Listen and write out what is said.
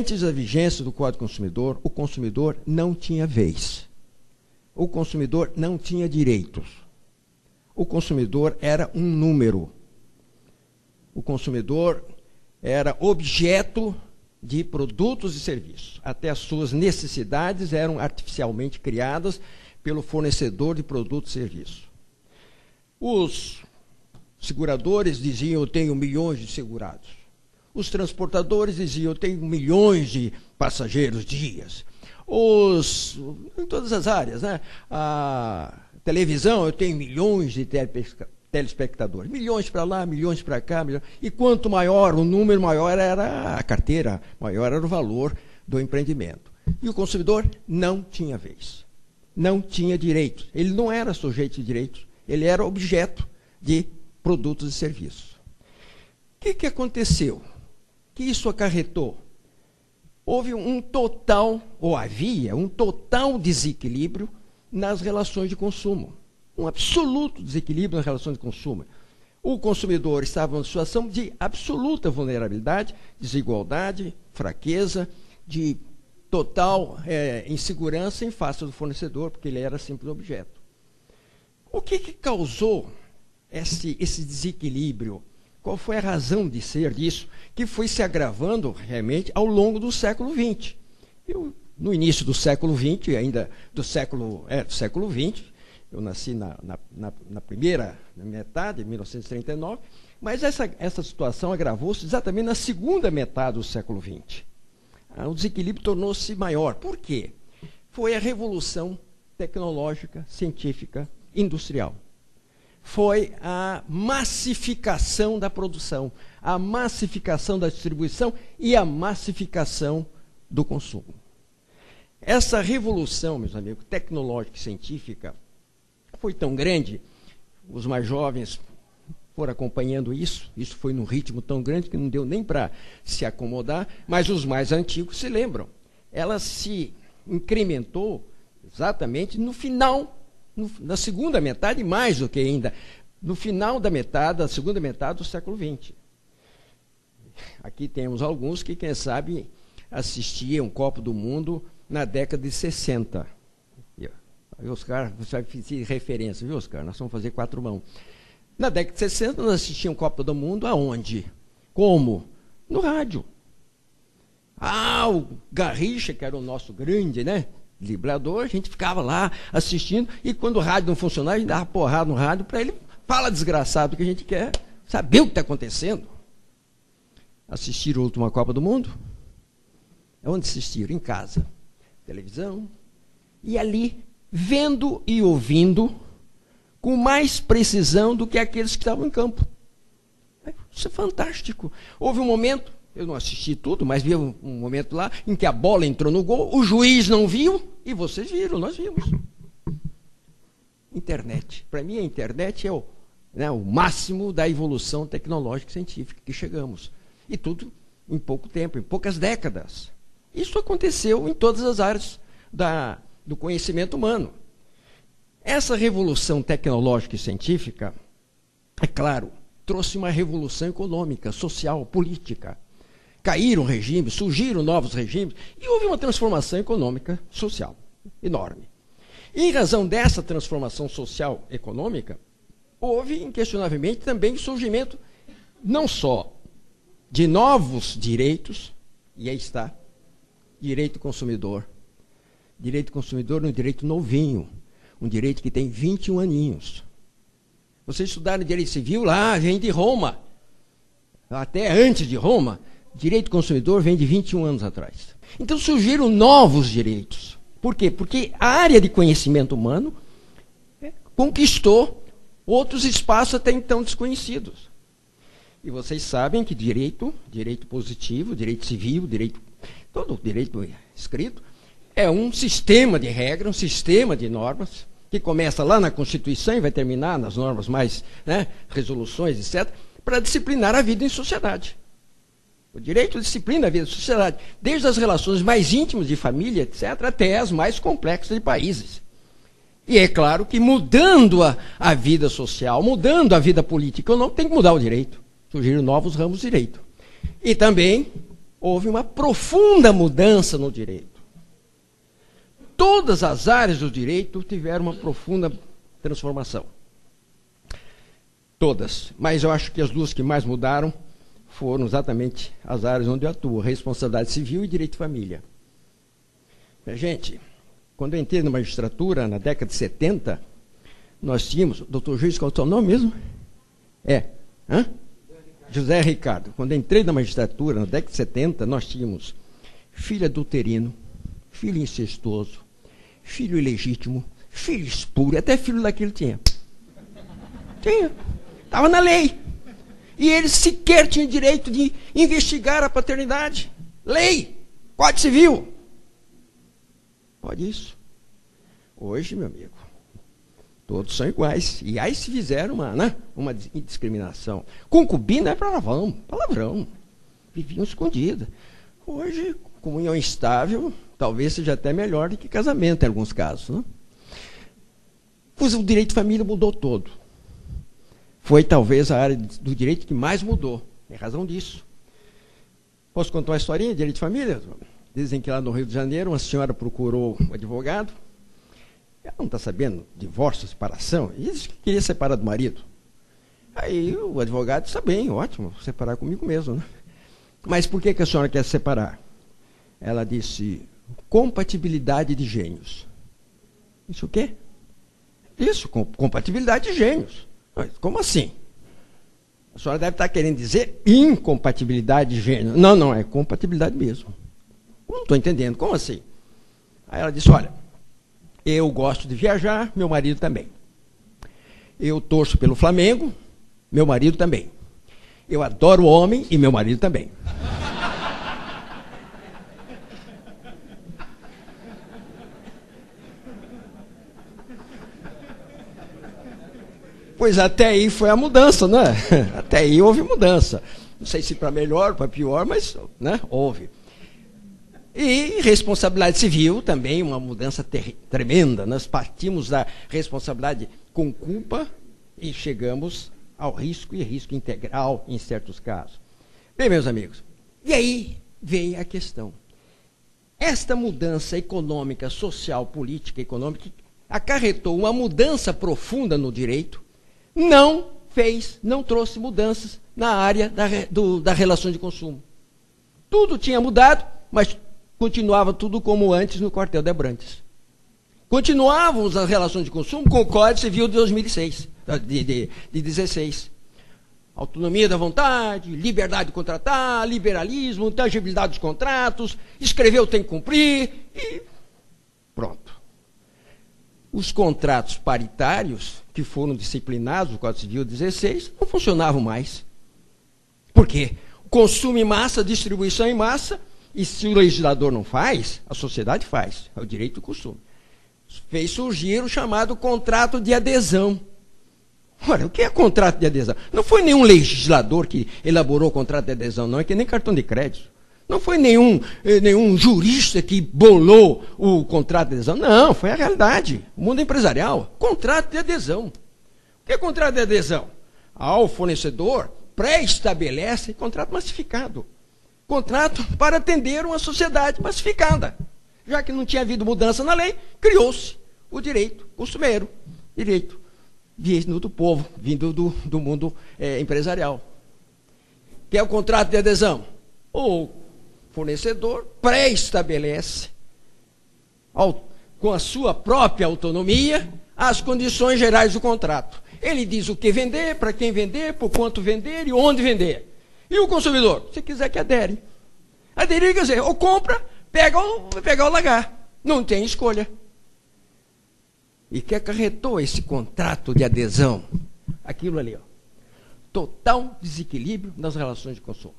Antes da vigência do Código do Consumidor, o consumidor não tinha vez. O consumidor não tinha direitos. O consumidor era um número. O consumidor era objeto de produtos e serviços. Até as suas necessidades eram artificialmente criadas pelo fornecedor de produtos e serviços. Os seguradores diziam: eu tenho milhões de segurados. Os transportadores diziam: eu tenho milhões de passageiros dias. Em todas as áreas, né? A televisão, eu tenho milhões de telespectadores. Milhões para lá, milhões para cá. Milhões. E quanto maior o número, maior era a carteira, maior era o valor do empreendimento. E o consumidor não tinha vez. Não tinha direitos. Ele não era sujeito de direitos. Ele era objeto de produtos e serviços. O que aconteceu? Que isso acarretou? Houve um total, ou havia um total desequilíbrio nas relações de consumo. Um absoluto desequilíbrio nas relações de consumo. O consumidor estava numa situação de absoluta vulnerabilidade, desigualdade, fraqueza, de total insegurança em face do fornecedor, porque ele era simples objeto. O que causou esse desequilíbrio? Qual foi a razão de ser disso? Que foi se agravando realmente ao longo do século XX. No início do século XX, ainda do século XX, eu nasci na primeira metade, de 1939, mas essa situação agravou-se exatamente na segunda metade do século XX. O desequilíbrio tornou-se maior. Por quê? Foi a revolução tecnológica, científica, industrial. Foi a massificação da produção, a massificação da distribuição e a massificação do consumo. Essa revolução, meus amigos, tecnológica e científica, foi tão grande, os mais jovens foram acompanhando isso foi num ritmo tão grande que não deu nem para se acomodar, mas os mais antigos se lembram. Ela se incrementou exatamente no final, na segunda metade, mais do que ainda, no final da segunda metade do século XX. Aqui temos alguns que, quem sabe, assistiam Copa do Mundo na década de 60. Oscar, você vai fazer referência, viu, Oscar? Nós vamos fazer 4 mãos. Na década de 60, nós assistíamos Copa do Mundo aonde? Como? No rádio. O Garrincha, que era o nosso grande, né, driblador, a gente ficava lá assistindo, e quando o rádio não funcionava, a gente dava porrada no rádio para ele: fala, desgraçado, que a gente quer saber o que está acontecendo. Assistiram a última Copa do Mundo? Onde assistiram? Em casa. Televisão. E ali, vendo e ouvindo com mais precisão do que aqueles que estavam em campo. Isso é fantástico. Houve um momento, eu não assisti tudo, mas vi um momento lá em que a bola entrou no gol, o juiz não viu e vocês viram, nós vimos. Internet. Para mim, a internet é o máximo da evolução tecnológica e científica que chegamos. E tudo em pouco tempo, em poucas décadas. Isso aconteceu em todas as áreas do conhecimento humano. Essa revolução tecnológica e científica, é claro, trouxe uma revolução econômica, social, política. Caíram regimes, surgiram novos regimes, e houve uma transformação econômica, social, enorme. E, em razão dessa transformação social econômica, houve, inquestionavelmente, também o surgimento não só de novos direitos, e aí está, direito consumidor. Direito consumidor é um direito novinho, um direito que tem 21 aninhos. Vocês estudaram direito civil lá, vem de Roma. Até antes de Roma, direito consumidor vem de 21 anos atrás. Então surgiram novos direitos. Por quê? Porque a área de conhecimento humano conquistou outros espaços até então desconhecidos. E vocês sabem que direito positivo, direito civil, todo direito escrito, é um sistema de regras, um sistema de normas, que começa lá na Constituição e vai terminar nas normas mais, resoluções, etc., para disciplinar a vida em sociedade. O direito disciplina a vida em sociedade, desde as relações mais íntimas de família, etc., até as mais complexas de países. E é claro que mudando a vida social, mudando a vida política, tem que mudar o direito. Surgiram novos ramos de direito. E também houve uma profunda mudança no direito. Todas as áreas do direito tiveram uma profunda transformação. Todas. Mas eu acho que as duas que mais mudaram foram exatamente as áreas onde eu atuo, responsabilidade civil e direito de família. Gente, quando eu entrei na magistratura, na década de 70, nós tínhamos, doutor juiz, qual é o seu nome mesmo? José Ricardo. Quando eu entrei na magistratura, na década de 70, nós tínhamos filho adulterino, filho incestuoso, filho ilegítimo, filho espúrio, até filho daquilo tinha. Tinha. Estava na lei. E eles sequer tinham direito de investigar a paternidade. Lei. Código Civil. Pode isso. Hoje, meu amigo, todos são iguais. E aí se fizeram uma discriminação. Concubina é palavrão. Viviam escondida. Hoje, comunhão estável, talvez seja até melhor do que casamento em alguns casos. Né? Pois o direito de família mudou todo. Foi talvez a área do direito que mais mudou. Tem razão disso. Posso contar uma historinha de direito de família? Dizem que lá no Rio de Janeiro, uma senhora procurou um advogado. Ela não está sabendo, divórcio, separação. E disse que queria separar do marido. Aí o advogado disse, bem, ótimo, separar comigo mesmo. Né? Mas por que a senhora quer se separar? Ela disse, compatibilidade de gênios. Isso o quê? Isso, compatibilidade de gênios. Mas como assim? A senhora deve estar querendo dizer incompatibilidade de gênero. Não, é compatibilidade mesmo. Não estou entendendo. Como assim? Aí ela disse, olha, eu gosto de viajar, meu marido também. Eu torço pelo Flamengo, meu marido também. Eu adoro homem e meu marido também. Pois até aí foi a mudança, né? Até aí houve mudança. Não sei se para melhor, para pior, mas né, houve. E responsabilidade civil também, uma mudança tremenda. Nós partimos da responsabilidade com culpa e chegamos ao risco, e risco integral em certos casos. Bem, meus amigos, e aí vem a questão. Esta mudança econômica, social, política, econômica, acarretou uma mudança profunda no direito, não trouxe mudanças na área da relação de consumo. Tudo tinha mudado, mas continuava tudo como antes no quartel de Abrantes. Continuávamos as relações de consumo com o Código Civil de 2006, de 16. Autonomia da vontade, liberdade de contratar, liberalismo, tangibilidade dos contratos, escreveu tem que cumprir e pronto. Os contratos paritários, que foram disciplinados no Código Civil 16, não funcionavam mais. Por quê? Consumo em massa, distribuição em massa, e se o legislador não faz, a sociedade faz. É o direito do costume. Fez surgir o chamado contrato de adesão. Olha, o que é contrato de adesão? Não foi nenhum legislador que elaborou o contrato de adesão, não. É que nem cartão de crédito. Não foi nenhum jurista que bolou o contrato de adesão. Não, foi a realidade. O mundo empresarial. Contrato de adesão. O que é contrato de adesão? O fornecedor pré-estabelece contrato massificado. Contrato para atender uma sociedade massificada. Já que não tinha havido mudança na lei, criou-se o direito costumeiro. Direito vindo do povo, vindo do mundo empresarial. O que é o contrato de adesão? O fornecedor pré-estabelece, com a sua própria autonomia, as condições gerais do contrato. Ele diz o que vender, para quem vender, por quanto vender e onde vender. E o consumidor, se quiser que adere. Aderir quer dizer, ou compra, pega ou largar. Não tem escolha. E que acarretou esse contrato de adesão? Aquilo ali, total desequilíbrio nas relações de consumo.